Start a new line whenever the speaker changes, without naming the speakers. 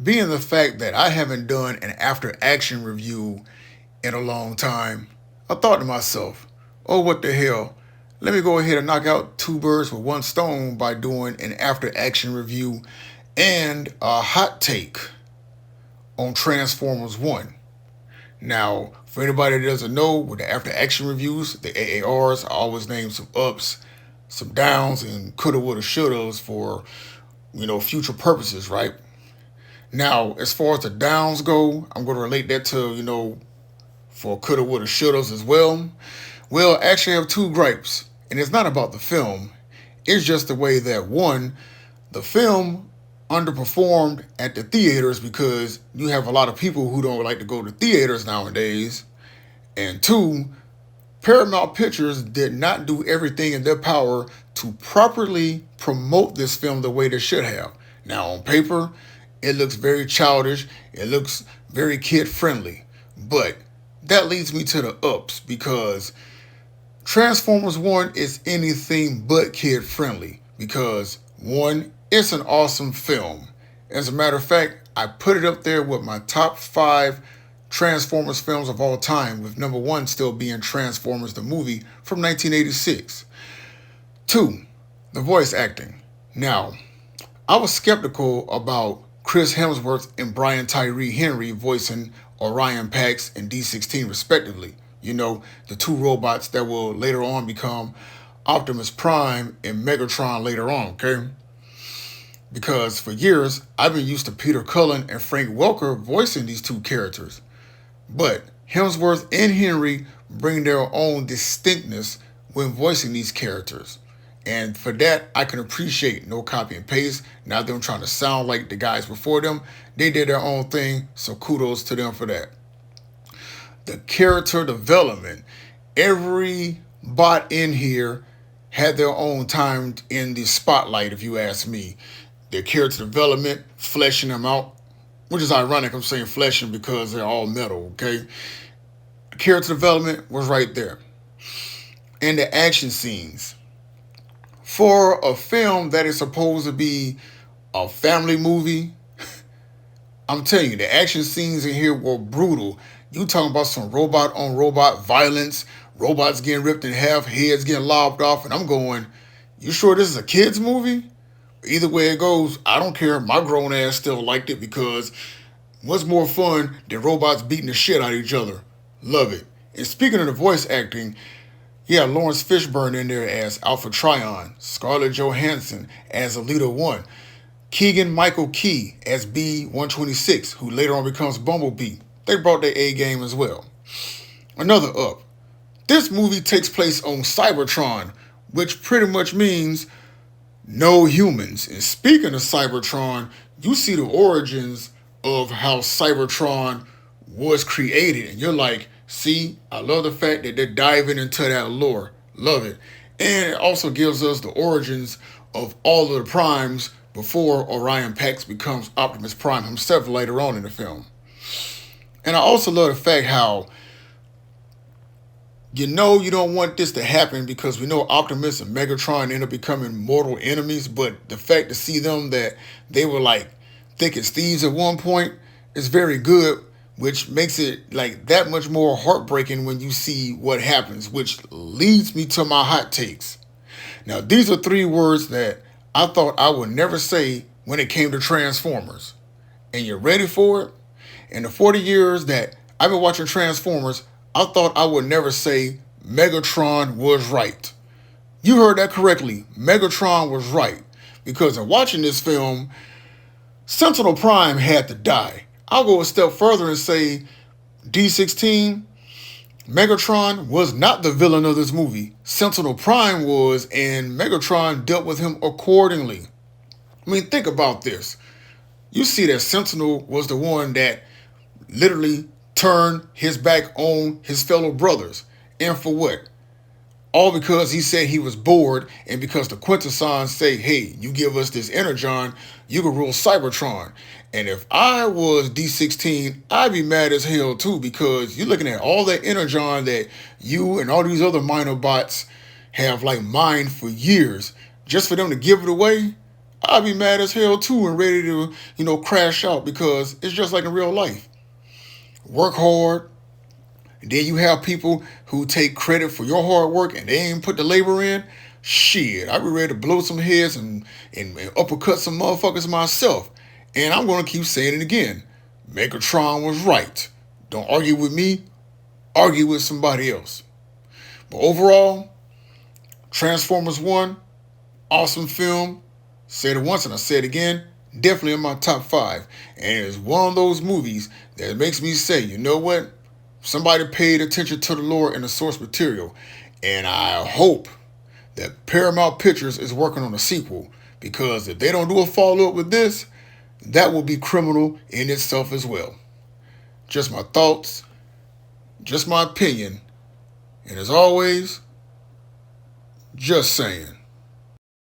being the fact that I haven't done an after action review in a long time, I thought to myself, oh, what the hell? Let me go ahead and knock out two birds with one stone by doing an after action review and a hot take on Transformers 1. Now, for anybody that doesn't know, with the after action reviews, the AARs, I always name some ups, some downs, and coulda, woulda, shouldas for, future purposes, right? Now, as far as the downs go, I'm going to relate that to, for coulda, woulda, shouldas as well. Well, actually, I have two gripes, and it's not about the film. It's just the way that one, the film underperformed at the theaters because you have a lot of people who don't like to go to theaters nowadays. And two, Paramount Pictures did not do everything in their power to properly promote this film the way they should have. Now, on paper, it looks very childish, it looks very kid friendly. But that leads me to the ups because Transformers 1 is anything but kid friendly because, one, it's an awesome film. As a matter of fact, I put it up there with my top five Transformers films of all time, with number one still being Transformers the movie from 1986. Two, the voice acting. Now, I was skeptical about Chris Hemsworth and Brian Tyree Henry voicing Orion Pax and D16 respectively. The two robots that will later on become Optimus Prime and Megatron later on, okay? Because for years, I've been used to Peter Cullen and Frank Welker voicing these two characters. But Hemsworth and Henry bring their own distinctness when voicing these characters. And for that, I can appreciate no copy and paste, not them trying to sound like the guys before them. They did their own thing, so kudos to them for that. The character development. Every bot in here had their own time in the spotlight, if you ask me. Their character development, fleshing them out, which is ironic, I'm saying fleshing because they're all metal, okay? Character development was right there. And the action scenes. For a film that is supposed to be a family movie, I'm telling you, the action scenes in here were brutal. You talking about some robot on robot violence, robots getting ripped in half, heads getting lopped off, and I'm going, you sure this is a kid's movie? Either way it goes, I don't care. My grown ass still liked it because what's more fun than robots beating the shit out of each other? Love it. And speaking of the voice acting, yeah, Lawrence Fishburne in there as Alpha Trion, Scarlett Johansson as Alita 1, Keegan Michael Key as B-126, who later on becomes Bumblebee. They brought their A game as well. Another up. This movie takes place on Cybertron, which pretty much means no humans. And speaking of Cybertron, you see the origins of how Cybertron was created. And you're like, see, I love the fact that they're diving into that lore. Love it. And it also gives us the origins of all of the primes before Orion Pax becomes Optimus Prime himself later on in the film. And I also love the fact how you don't want this to happen because we know Optimus and Megatron end up becoming mortal enemies, but the fact to see them that they were like thick as thieves at one point is very good, which makes it like that much more heartbreaking when you see what happens, which leads me to my hot takes. Now, these are three words that I thought I would never say when it came to Transformers. And you're ready for it? In the 40 years that I've been watching Transformers, I thought I would never say Megatron was right. You heard that correctly. Megatron was right. Because in watching this film, Sentinel Prime had to die. I'll go a step further and say D16, Megatron was not the villain of this movie. Sentinel Prime was, and Megatron dealt with him accordingly. I mean, think about this. You see that Sentinel was the one that literally turned his back on his fellow brothers. And for what? All because he said he was bored and because the Quintessons say, hey, you give us this Energon, you can rule Cybertron. And if I was D16, I'd be mad as hell too because you're looking at all that Energon that you and all these other minor bots have like mined for years. Just for them to give it away, I'd be mad as hell too and ready to, crash out because it's just like in real life. Work hard, and then you have people who take credit for your hard work and they ain't put the labor in. Shit, I'd be ready to blow some heads and uppercut some motherfuckers myself. And I'm gonna keep saying it again. Megatron was right. Don't argue with me, argue with somebody else. But overall, Transformers 1, awesome film. Said it once and I said it again. Definitely in my top 5. And it's one of those movies that makes me say, you know what? Somebody paid attention to the lore and the source material. And I hope that Paramount Pictures is working on a sequel. Because if they don't do a follow-up with this, that will be criminal in itself as well. Just my thoughts, just my opinion. And as always, just saying.